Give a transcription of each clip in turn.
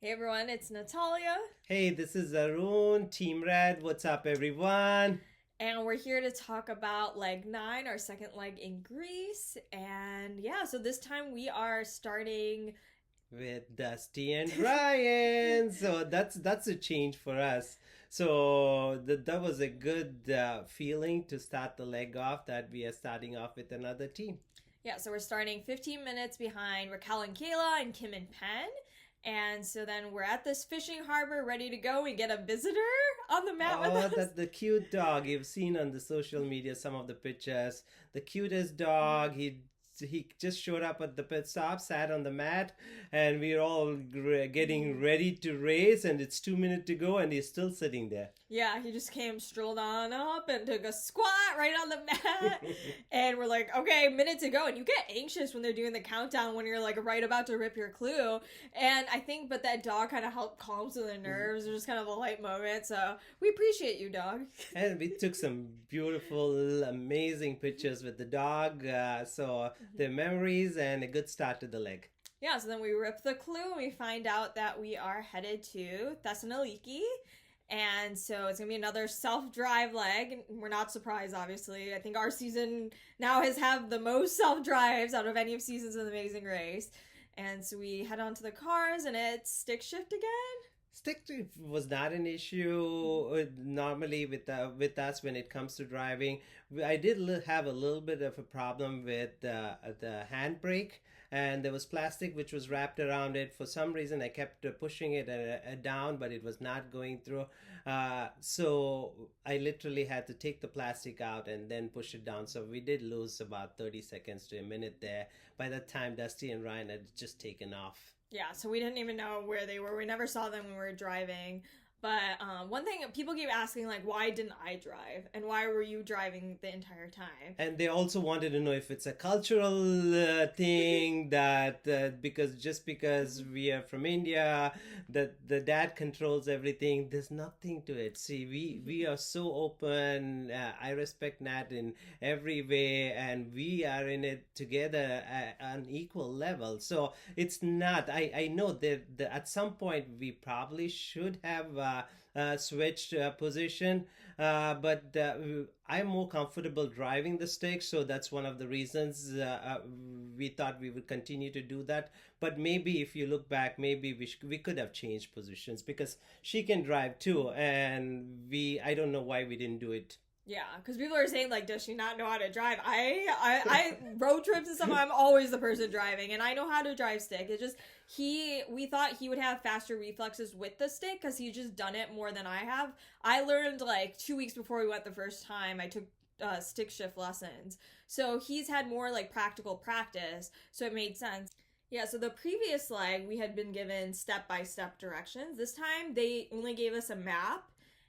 Hey everyone, it's Natalia, Hey, this is Arun, Team Red. What's up, everyone? and we're here to talk about leg 9, our second leg in Greece. And yeah, so this time we are starting. With Dusty and Ryan. So that's a change for us. So that was a good feeling to start the leg off that we are starting off with another team. Yeah, so we're starting 15 minutes behind Raquel and Kayla and Kim and Penn. And so then we're at this fishing harbor ready to go. We get a visitor on the mat with Oh, us. that the cute dog you've seen on the social media, some of the pictures. The cutest dog. He just showed up at the pit stop, sat on the mat, and we're all getting ready to race. And it's 2 minutes to go, and he's still sitting there. Yeah, he just came, strolled on up, and took a squat right on the mat. And we're like, okay, minute to go. And you get anxious when they're doing the countdown when you're like right about to rip your clue. And I think, but that dog kind of helped calm some of the nerves. It was just kind of a light moment. So we appreciate you, dog. And we took some beautiful, amazing pictures with the dog. So the memories and a good start to the leg. Yeah, so then we rip the clue and we find out that we are headed to Thessaloniki. And so it's going to be another self-drive leg. We're not surprised, obviously. I think our season now has had the most self-drives out of any of seasons of the Amazing Race. And so we head on to the cars and it's stick shift again. Stick drift was not an issue normally with us when it comes to driving. I did have a little bit of a problem with the handbrake, and there was plastic which was wrapped around it. For some reason, I kept pushing it down, but it was not going through. So I literally had to take the plastic out and then push it down. So we did lose about 30 seconds to a minute there. By that time, Dusty and Ryan had just taken off. Yeah, so we didn't even know where they were. We never saw them when we were driving. But one thing people keep asking, like, why didn't I drive? And why were you driving the entire time? And they also wanted to know if it's a cultural thing that because we are from India, that the dad controls everything. There's nothing to it. See, we are so open. I respect Nat in every way, and we are in it together at an equal level. So it's not. I know that at some point we probably should have switched position, but I'm more comfortable driving the stick, so that's one of the reasons we thought we would continue to do that. But maybe if you look back, maybe we could have changed positions because she can drive too, and I don't know why we didn't do it. Yeah, because people are saying like, does she not know how to drive? I road trips and stuff. I'm always the person driving, and I know how to drive stick. It's just we thought he would have faster reflexes with the stick because he's just done it more than I have. I learned like 2 weeks before we went the first time. I took stick shift lessons, so he's had more like practical practice, so it made sense. Yeah, so the previous leg we had been given step by step directions. This time they only gave us a map,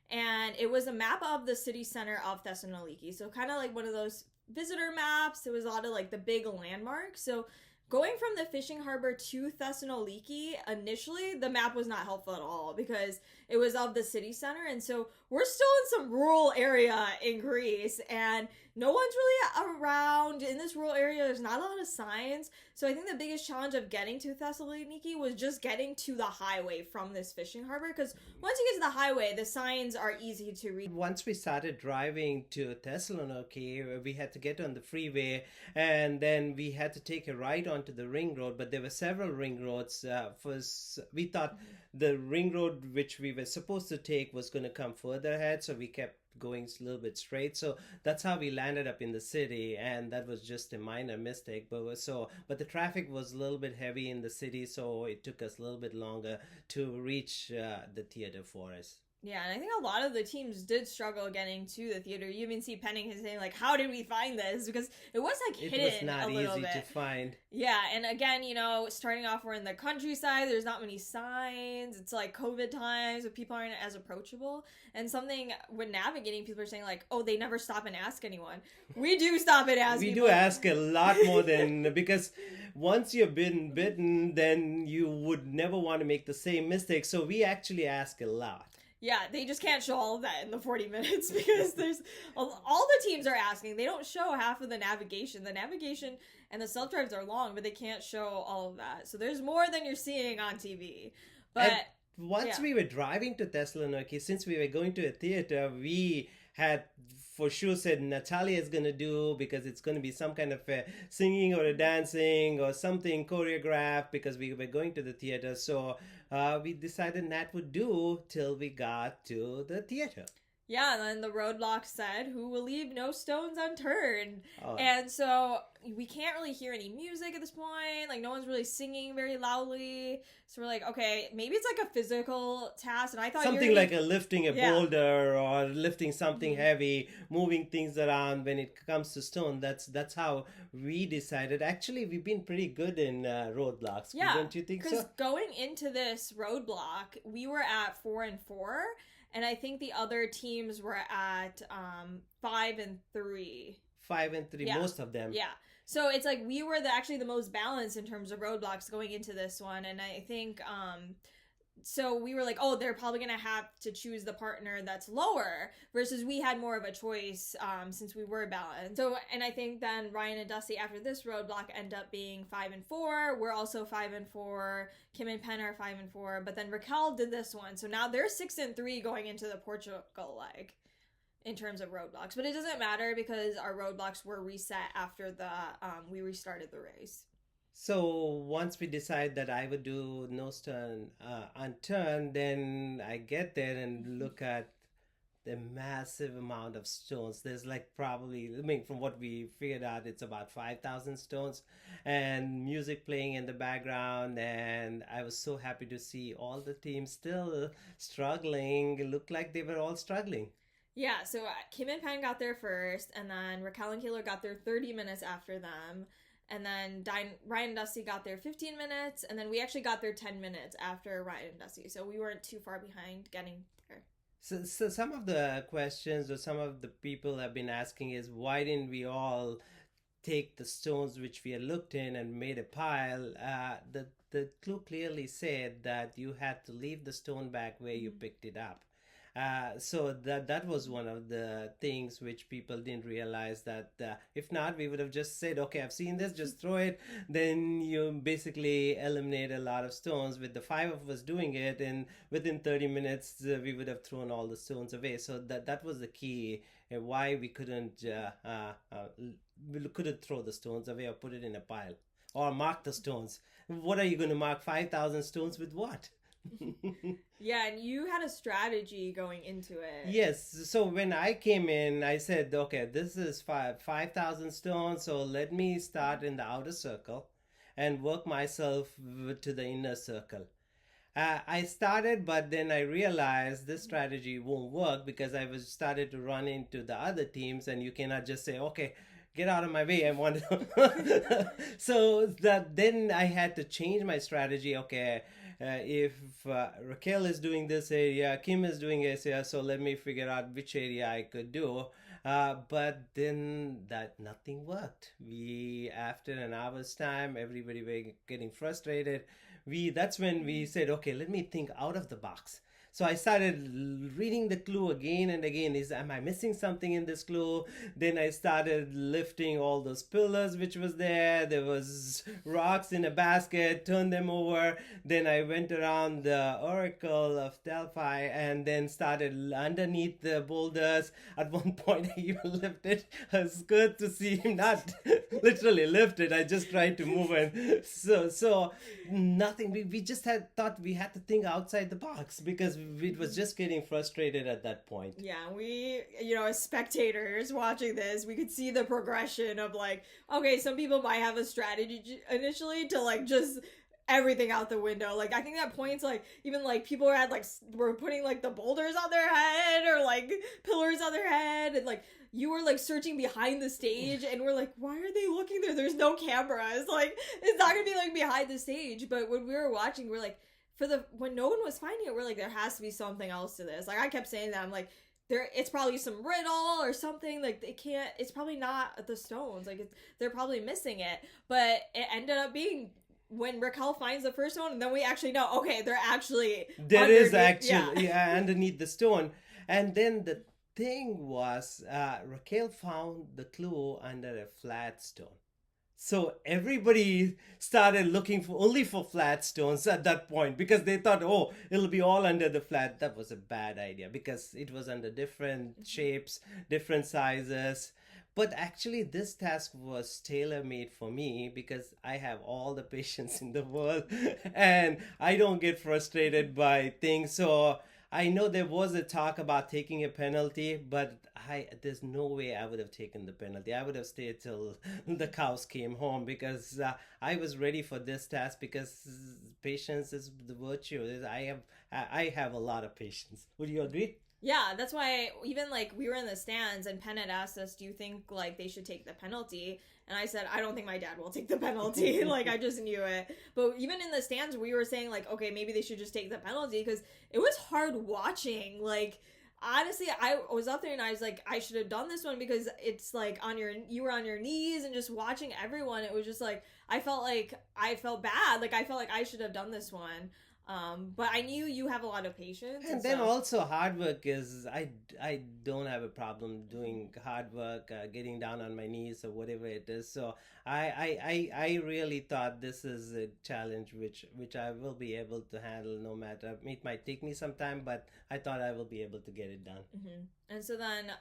and it was a map of the city center of Thessaloniki. So kind of like one of those visitor maps. There was a lot of like the big landmarks. So going from the fishing harbor to Thessaloniki, initially the map was not helpful at all because it was of the city center. And so we're still in some rural area in Greece, and no one's really around in this rural area. There's not a lot of signs. So I think the biggest challenge of getting to Thessaloniki was just getting to the highway from this fishing harbor, because once you get to the highway, the signs are easy to read. Once we started driving to Thessaloniki, we had to get on the freeway, and then we had to take a right onto the ring road. But there were several ring roads. First, we thought the ring road which we were supposed to take was going to come further ahead, so we kept going a little bit straight. So that's how we landed up in the city, and that was just a minor mistake. But the traffic was a little bit heavy in the city, so it took us a little bit longer to reach the theater for us. Yeah, and I think a lot of the teams did struggle getting to the theater. You even see Penning saying like, "How did we find this?" Because it was like It hidden was not a little easy bit. to find. Yeah, and again, starting off, we're in the countryside. There's not many signs. It's like COVID times, so people aren't as approachable. And something when navigating, people are saying like, "Oh, they never stop and ask anyone." We do stop and ask. We people. do ask a lot more than because once you've been bitten, then you would never want to make the same mistake. So we actually ask a lot. Yeah, they just can't show all of that in the 40 minutes because there's all the teams are asking. They don't show half of the navigation. The navigation and the self drives are long, but they can't show all of that. So there's more than you're seeing on TV. But once yeah. we were driving to Thessaloniki, since we were going to a theater, we had for sure said Natalia is going to do, because it's going to be some kind of a singing or a dancing or something choreographed, because we were going to the theater. So we decided Nat would do till we got to the theater. Yeah, and then the roadblock said, "Who will leave no stones unturned?" Oh, And so we can't really hear any music at this point. Like, no one's really singing very loudly. So we're like, okay, maybe it's like a physical task. And I thought something like a lifting a boulder or lifting something heavy, moving things around. When it comes to stone, that's how we decided. Actually, we've been pretty good in roadblocks. Yeah, don't you think so? Because going into this roadblock, we were at 4-4. And I think the other teams were at 5-3. 5-3, yeah. most of them. Yeah. So it's like we were actually the most balanced in terms of roadblocks going into this one. And I think so we were like, oh, they're probably going to have to choose the partner that's lower, versus we had more of a choice since we were balanced. So, and I think then Ryan and Dusty after this roadblock end up being 5-4. We're also 5-4. Kim and Penn are 5-4. But then Raquel did this one. So now they're 6-3 going into the Portugal leg in terms of roadblocks. But it doesn't matter because our roadblocks were reset after the we restarted the race. So once we decide that I would do no stone unturned, then I get there and look at the massive amount of stones. There's like probably, I mean, from what we figured out, it's about 5,000 stones, and music playing in the background. And I was so happy to see all the teams still struggling. It looked like they were all struggling. Yeah, so Kim and Penn got there first, and then Raquel and Kayla got there 30 minutes after them. And then Ryan and Dusty got there 15 minutes, and then we actually got there 10 minutes after Ryan and Dusty, so we weren't too far behind getting there. So some of the questions or some of the people have been asking is, why didn't we all take the stones which we had looked in and made a pile? The clue clearly said that you had to leave the stone back where you picked it up. So that was one of the things which people didn't realize, that if not, we would have just said, okay, I've seen this, just throw it. Then you basically eliminate a lot of stones. With the 5 of us doing it, and within 30 minutes we would have thrown all the stones away. So that was the key why we couldn't throw the stones away or put it in a pile or mark the stones. What are you going to mark 5,000 stones with? What? Yeah, and you had a strategy going into it. Yes, so when I came in, I said, okay, this is 5,000 stones, so let me start in the outer circle and work myself to the inner circle. I started, but then I realized this strategy won't work, because I was started to run into the other teams, and you cannot just say, okay, get out of my way, I want to. So then I had to change my strategy. Okay, if Raquel is doing this area, Kim is doing this area, so let me figure out which area I could do. But then nothing worked. After an hour's time, everybody were getting frustrated. That's when we said, okay, let me think out of the box. So I started reading the clue again and again. Am I missing something in this clue? Then I started lifting all those pillars which was there. There was rocks in a basket, turned them over. Then I went around the Oracle of Delphi and then started underneath the boulders. At one point I even lifted. It's good to see him not literally lift it. I just tried to move it. So nothing. We just thought we had to think outside the box, because it was just getting frustrated at that point. Yeah, we, as spectators watching this, we could see the progression of like, okay, some people might have a strategy initially to like just everything out the window. Like, I think at points, like, even like people were putting like the boulders on their head or like pillars on their head, and like you were like searching behind the stage, and we're like, why are they looking there? There's no cameras. Like, it's not gonna be like behind the stage. But when we were watching, we're like, when no one was finding it, we're like, there has to be something else to this. Like, I kept saying that. I'm like, it's probably some riddle or something. Like, it's probably not the stones. Like, they're probably missing it. But it ended up being when Raquel finds the first one, and then we actually know, okay, they're actually underneath the stone. And then the thing was, Raquel found the clue under a flat stone. So everybody started looking for only for flat stones at that point because they thought, oh, it'll be all under the flat. That was a bad idea because it was under different shapes, different sizes. But actually, this task was tailor made for me because I have all the patience in the world and I don't get frustrated by things. So I know there was a talk about taking a penalty, but there's no way I would have taken the penalty. I would have stayed till the cows came home because I was ready for this task because patience is the virtue. I have a lot of patience. Would you agree? Yeah, that's why even like we were in the stands and Penn had asked us, do you think like they should take the penalty? And I said, I don't think my dad will take the penalty. Like, I just knew it. But even in the stands, we were saying like, okay, maybe they should just take the penalty because it was hard watching. Like, honestly, I was up there and I was like, I should have done this one because it's like you were on your knees and just watching everyone. It was just like, I felt bad. Like, I felt like I should have done this one. But I knew you have a lot of patience. And then also hard work is, I don't have a problem doing hard work, getting down on my knees or whatever it is. So I really thought this is a challenge which I will be able to handle no matter. It might take me some time, but I thought I will be able to get it done. Mm-hmm. And so then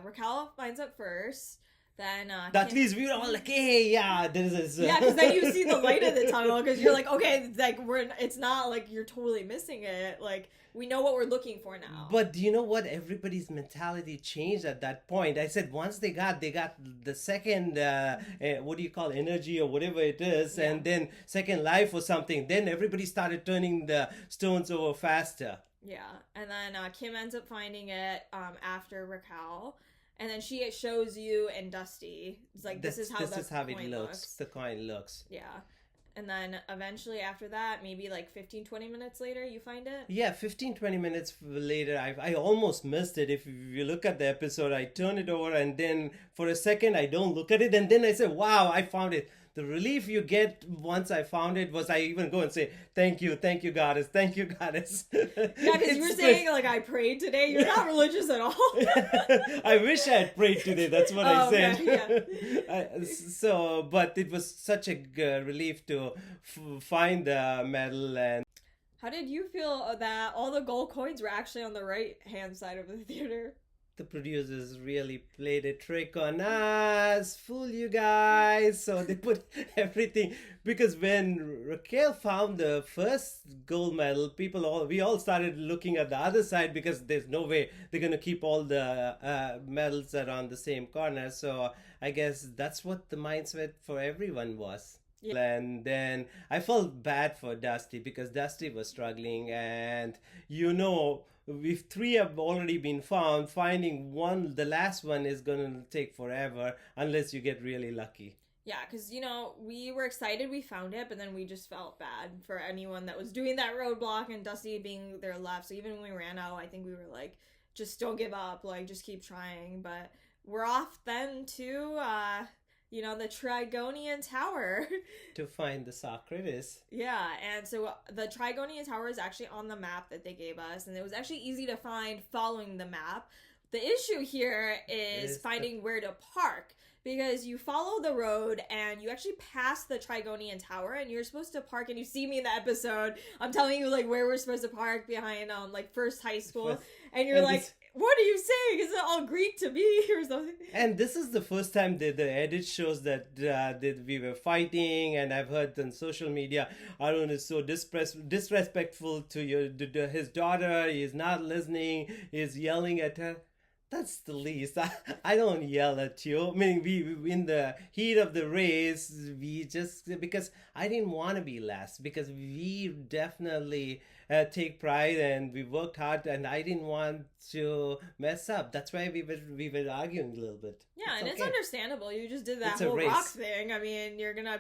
Raquel finds up first. Then at least we were all like, hey, yeah, this is yeah, because then you see the light of the tunnel because you're like, okay, like it's not like you're totally missing it. Like, we know what we're looking for now. But you know what? Everybody's mentality changed at that point. I said once they got the second what do you call energy or whatever it is, and then second life or something. Then everybody started turning the stones over faster. Yeah, and then Kim ends up finding it after Raquel. And then she shows you and Dusty. It's like, this is how it looks. The coin looks. Yeah. And then eventually after that, maybe like 15-20 minutes later, you find it? Yeah, 15-20 minutes later, I almost missed it. If you look at the episode, I turn it over and then for a second, I don't look at it. And then I say, wow, I found it. The relief you get once I found it was I even go and say, thank you, goddess, thank you, goddess. Yeah, because you were saying, like, I prayed today. You're not religious at all. I wish I had prayed today. That's what I said. Okay, But it was such a relief to find the medal. And how did you feel that all the gold coins were actually on the right-hand side of the theater? The producers really played a trick on us, fool you guys. So they put everything, because when Raquel found the first gold medal, we all started looking at the other side because there's no way they're gonna keep all the medals that are on the same corner. So I guess that's what the mindset for everyone was. Yeah. And then I felt bad for Dusty because Dusty was struggling, and if three have already been found, finding the last one is going to take forever unless you get really lucky. Yeah, because, we were excited we found it, but then we just felt bad for anyone that was doing that roadblock and Dusty being there left. So even when we ran out, I think we were like, just don't give up, like, just keep trying. But we're off then to the Trigonian Tower. To find the Socrates. Yeah, and so the Trigonian Tower is actually on the map that they gave us, and it was actually easy to find following the map. The issue here is finding where to park, because you follow the road and you actually pass the Trigonian Tower, and you're supposed to park, and you see me in the episode, I'm telling you, like, where we're supposed to park behind, First High School, and you're like... What are you saying? Is it all Greek to me or something? And this is the first time that the edit shows that we were fighting, and I've heard on social media, Arun is so disrespectful to his daughter. He's not listening. He's yelling at her. That's the least. I don't yell at you. I mean, we in the heat of the race, because I didn't want to be last, because we definitely take pride and we worked hard, and I didn't want to mess up. That's why we were arguing a little bit. Yeah, it's understandable. You just did that whole rock thing. I mean, you're gonna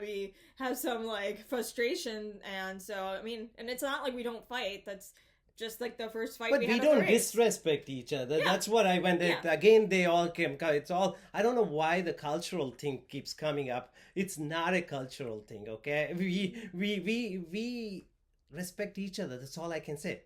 have some frustration, and so I mean, and it's not like we don't fight. That's just like the first fight. But we don't disrespect each other. Yeah. That's what I went. Yeah. Again, they all came. It's all. I don't know why the cultural thing keeps coming up. It's not a cultural thing. Okay, we respect each other. That's all I can say.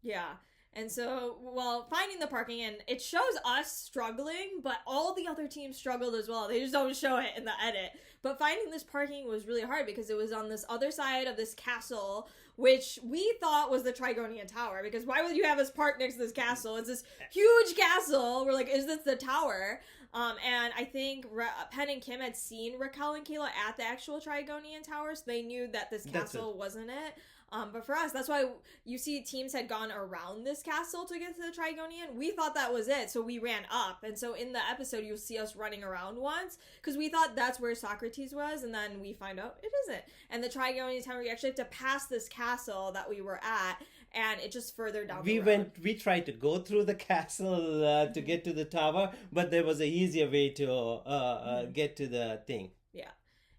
Yeah, And so, well, finding the parking, and it shows us struggling, but all the other teams struggled as well. They just don't show it in the edit. But finding this parking was really hard because it was on this other side of this castle, which we thought was the Trigonian Tower. Because why would you have us park next to this castle? It's this huge castle. We're like, is this the tower? And I think Penn and Kim had seen Raquel and Kayla at the actual Trigonian Tower, so they knew that this castle wasn't it. But for us, that's why you see teams had gone around this castle to get to the Trigonian. We thought that was it, so we ran up. And so in the episode, you'll see us running around once, because we thought that's where Socrates was, and then we find out it isn't. And the Trigonian Tower, we actually have to pass this castle that we were at, and it just further down the road. We tried to go through the castle to get to the tower, but there was an easier way to get to the thing. Yeah.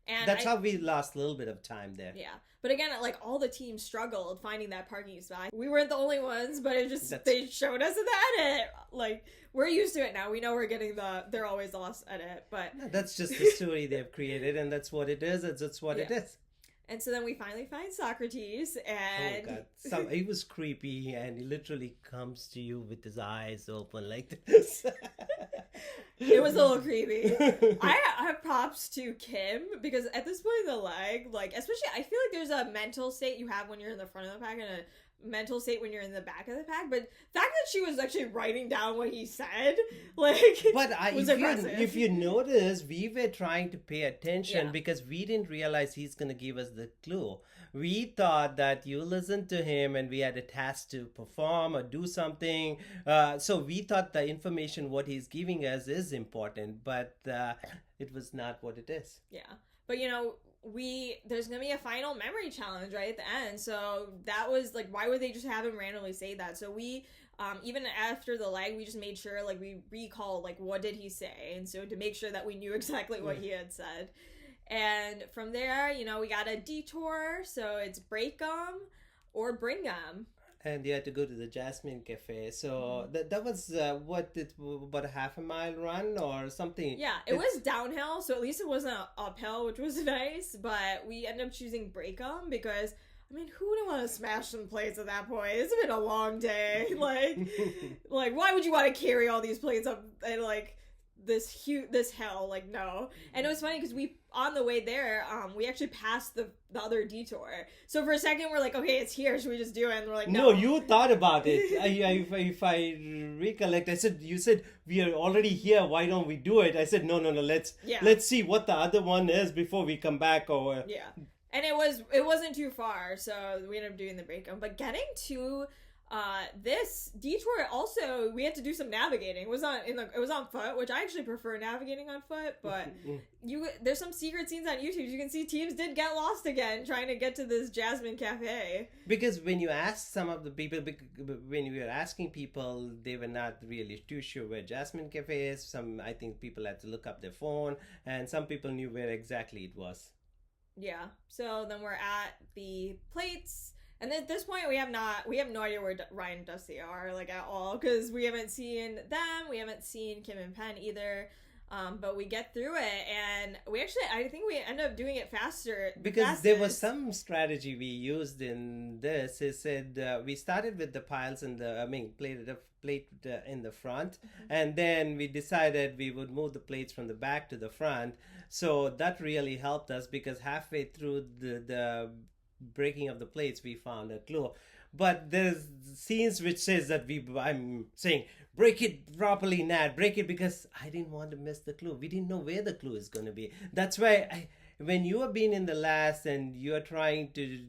And that's how we lost a little bit of time there. Yeah. But again, like, all the teams struggled finding that parking spot. We weren't the only ones, but it just, they showed us in the edit. Like, we're used to it now. We know we're getting they're always lost edit, but... No, that's just the story they've created, and that's what it is. That's what it is. And so then we finally find Socrates, and... Oh, God. He was creepy, and he literally comes to you with his eyes open like this. It was a little creepy. I have props to Kim, because at this point in the leg, like, especially, I feel like there's a mental state you have when you're in the front of the pack, and a mental state when you're in the back of the pack, but the fact that she was actually writing down what he said, like, was impressive. If you notice, we were trying to pay attention because we didn't realize he's going to give us the clue. We thought that you listened to him and we had a task to perform or do something. So we thought the information what he's giving us is important, but it was not what it is. Yeah. But, you know, there's gonna be a final memory challenge right at the end, so that was like, why would they just have him randomly say that? So we even after the leg, we just made sure, like, we recalled, like, what did he say, and so to make sure that we knew exactly what he had said. And from there, you know, we got a detour, so it's break 'em or bring 'em. And you had to go to the Jasmine Cafe. So that was about a half a mile run or something. Yeah, it was downhill, so at least it wasn't uphill, which was nice. But we ended up choosing break 'em because, I mean, who would want to smash some plates at that point? It's been a long day. Like, why would you want to carry all these plates up and, like, this hill? Like, no. And it was funny because on the way there, we actually passed the other detour. So for a second, we're like, okay, it's here. Should we just do it? And we're like, no. No, you thought about it. If I recollect, you said, we are already here. Why don't we do it? I said, no. Let's see what the other one is before we come back over. Yeah. And it wasn't too far. So we ended up doing the break. But getting to this detour, also we had to do some navigating. It was on foot, which I actually prefer navigating on foot, but there's some secret scenes on YouTube. You can see teams did get lost again trying to get to this Jasmine Cafe. Because when you ask some of the people, when you were asking people, they were not really too sure where Jasmine Cafe is. I think people had to look up their phone, and some people knew where exactly it was. Yeah. So then we're at the plates. And at this point, we have no idea where Ryan and Dusty are, like, at all, because we haven't seen them, we haven't seen Kim and Penn either, but we get through it, and I think we end up doing it faster. Because there was some strategy we used in this. It said we started with the piles plate in the front, and then we decided we would move the plates from the back to the front, so that really helped us, because halfway through the breaking of the plates we found a clue. But there's scenes which says that I'm saying, break it properly, Nat, break it, because I didn't want to miss the clue. We didn't know where the clue is going to be. That's why when you have been in the last and you're trying to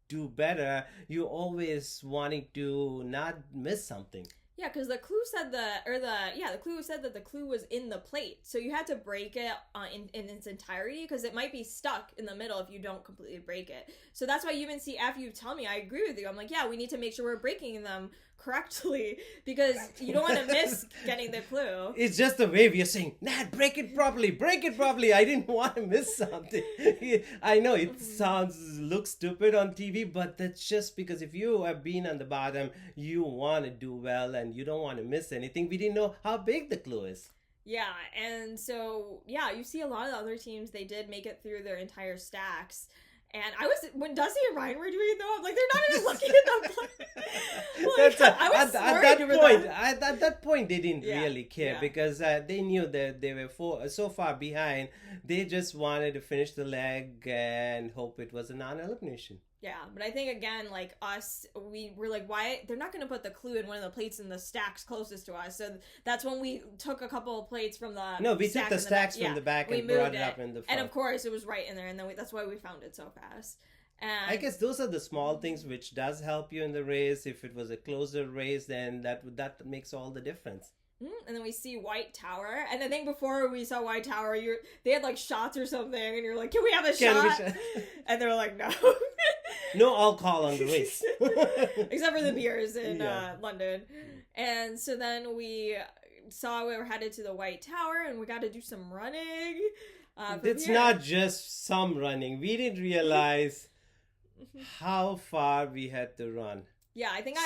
do better, you're always wanting to not miss something. Yeah, because the clue said the clue said that the clue was in the plate, so you had to break it in its entirety, because it might be stuck in the middle if you don't completely break it. So that's why you even see, after you tell me, I agree with you. I'm like, yeah, we need to make sure we're breaking them correctly, because you don't want to miss getting the clue. It's just the way we are saying, Nat, break it properly. I didn't want to miss something. I know it looks stupid on TV, but that's just because if you have been on the bottom, you want to do well and you don't want to miss anything. We didn't know how big the clue is. Yeah, and so, yeah, you see a lot of the other teams, they did make it through their entire stacks. And when Dusty and Ryan were doing it, though, I'm like, they're not even looking at the plate. Like, I was at worried that with point. that. At that point, they didn't Yeah, really care yeah. because they knew that they were so far behind. They just wanted to finish the leg and hope it was a non-elimination. Yeah, but I think again, like us, we were like, why they're not going to put the clue in one of the plates in the stacks closest to us. So that's when we took a couple of plates from the No, we took the stacks back. from the back We and brought moved it up in the front. and of course it was right in there, and then that's why we found it so fast. And I guess those are the small things which does help you in the race. If it was a closer race, then that makes all the difference. and then we see White Tower, and I think before we saw White Tower, they had like shots or something, and you're like, "Can we have a shot?" And they were like, "No, no alcohol on the race, except for the beers in London." And so then we saw we were headed to the White Tower, and we got to do some running. It's not just some running. We didn't realize how far we had to run. Yeah, I think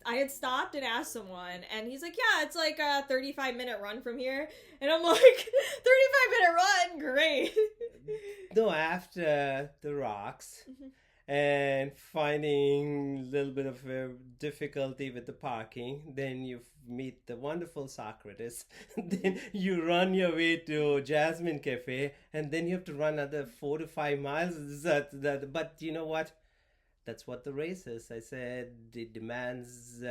I had stopped and asked someone, and he's like, "Yeah, it's like a 35-minute run from here," and I'm like, "35-minute run, great." No, after the rocks and finding a little bit of difficulty with the parking, then you meet the wonderful Socrates. Then you run your way to Jasmine Cafe, and then you have to run another 4 to 5 miles. But you know what? That's what the race is. I said it demands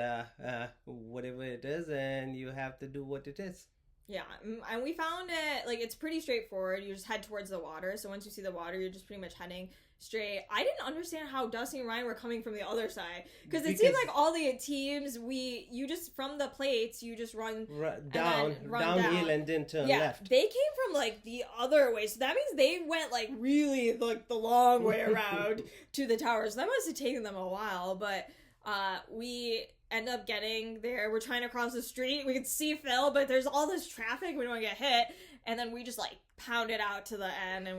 whatever it is, and you have to do what it is. Yeah, and we found it, like, it's pretty straightforward. You just head towards the water, so once you see the water, you're just pretty much heading straight. I didn't understand how Dusty and Ryan were coming from the other side, because it seemed like all the teams, you just, from the plates, you just run downhill and then turn left. They came from, like, the other way, so that means they went, like, really, like, the long way around to the tower, so that must have taken them a while, but we end up getting there. We're trying to cross the street. We can see Phil, but there's all this traffic. We don't want to get hit. And then we just like pound it out to the end, and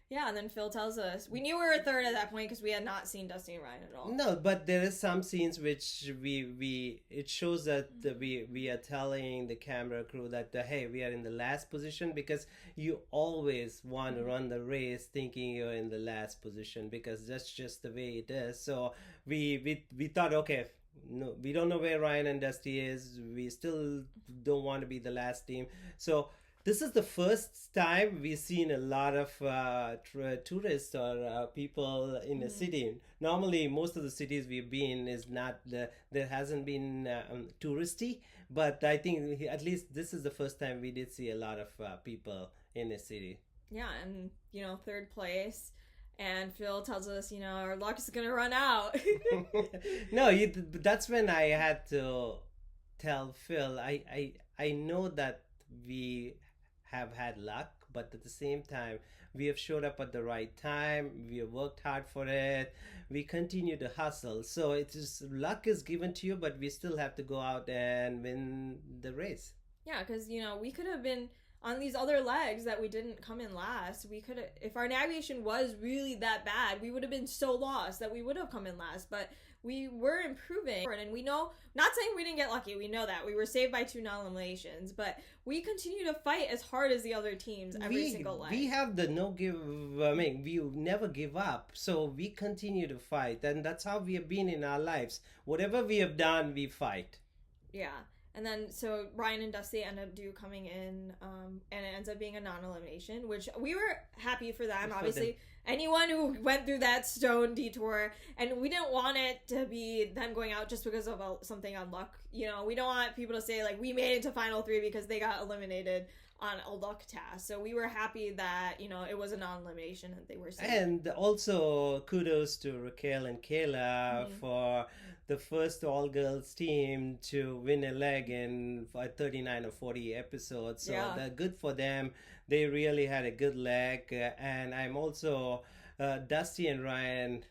and then Phil tells us we knew we were third at that point because we had not seen Dusty and Ryan at all. No, but there is some scenes which it shows that we are telling the camera crew that hey, we are in the last position, because you always want to run the race thinking you're in the last position, because that's just the way it is. So we thought, okay, no, we don't know where Ryan and Dusty is. We still don't want to be the last team. So this is the first time we've seen a lot of tourists or people in a city. Normally, most of the cities we've been is not there hasn't been touristy. But I think at least this is the first time we did see a lot of people in a city. Yeah, and third place. And Phil tells us, our luck is going to run out. No, that's when I had to tell Phil, I know that we have had luck, but at the same time, we have showed up at the right time. We have worked hard for it. We continue to hustle. So luck is given to you, but we still have to go out and win the race. Yeah, because, we could have been on these other legs that we didn't come in last. We could have, if our navigation was really that bad, we would have been so lost that we would have come in last, but we were improving. And we know, not saying we didn't get lucky, we know that we were saved by 2 non-eliminations, but we continue to fight as hard as the other teams every single leg. We have the we never give up, so we continue to fight, and that's how we have been in our lives. Whatever we have done, we fight. Yeah. And then, so Ryan and Dusty end up coming in, and it ends up being a non-elimination, which we were happy for them. Obviously, anyone who went through that stone detour, and we didn't want it to be them going out just because of something on luck. We don't want people to say, like, we made it to Final 3 because they got eliminated on a luck task. So we were happy that, it was a non-elimination and they were safe. And also, kudos to Raquel and Kayla for the first all-girls team to win a leg in 39 or 40 episodes. So they're good for them. They really had a good leg. And I'm also, Dusty and Ryan,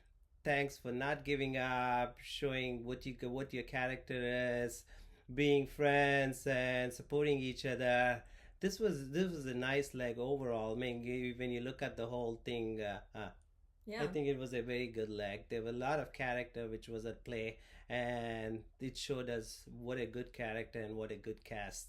thanks for not giving up, showing what your character is, being friends and supporting each other. This was a nice leg overall. I mean, when you look at the whole thing, I think it was a very good leg. There were a lot of character which was at play, and it showed us what a good character and what a good cast.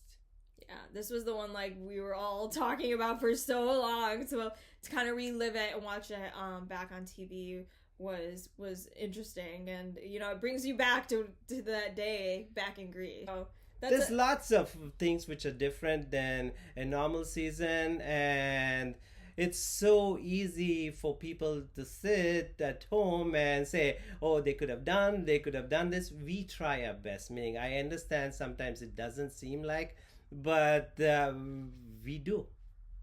Yeah, this was the one we were all talking about for so long. So to kind of relive it and watch it back on TV was interesting, and you know, it brings you back to that day back in Greece. So there's lots of things which are different than a normal season, and it's so easy for people to sit at home and say, oh, they could have done this. We try our best, meaning I understand sometimes it doesn't seem like, but we do.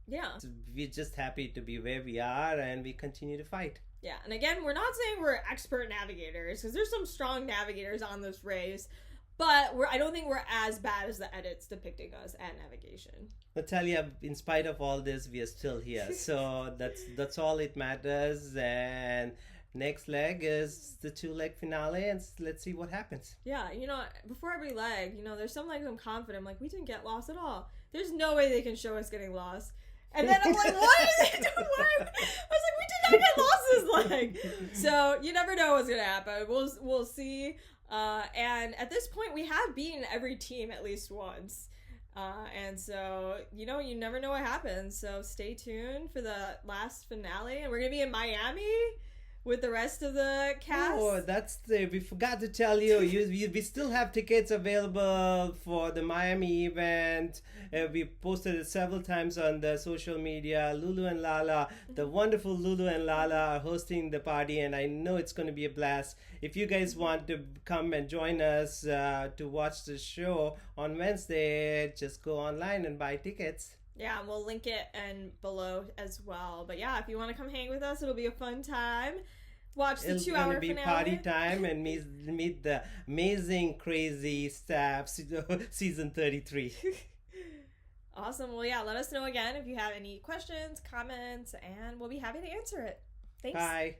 Yeah. So we're just happy to be where we are, and we continue to fight. Yeah, and again, we're not saying we're expert navigators, because there's some strong navigators on this race, but I don't think we're as bad as the edits depicting us at navigation. Natalia, in spite of all this, we are still here, so that's all it matters. And next leg is the 2-leg finale, and let's see what happens. Yeah, you know, before every leg, you know, there's some legs I'm confident, I'm like, we didn't get lost at all. There's no way they can show us getting lost. And then I'm like, what is it doing? I was like, we did not get lost this leg. So you never know what's gonna happen. We'll see. And at this point, we have beaten every team at least once. And so, you know, you never know what happens. So stay tuned for the last finale, and we're gonna be in Miami with the rest of the cast. Oh, we forgot to tell you. We still have tickets available for the Miami event. We posted it several times on the social media. Lulu and Lala, the wonderful Lulu and Lala, are hosting the party, and I know it's going to be a blast. If you guys want to come and join us to watch the show on Wednesday, just go online and buy tickets. Yeah, and we'll link it below as well. But yeah, if you want to come hang with us, it'll be a fun time. Watch the 2-hour finale. It'll be party time and meet the amazing, crazy staff, season 33. Awesome. Well, yeah, let us know again if you have any questions, comments, and we'll be happy to answer it. Thanks. Bye.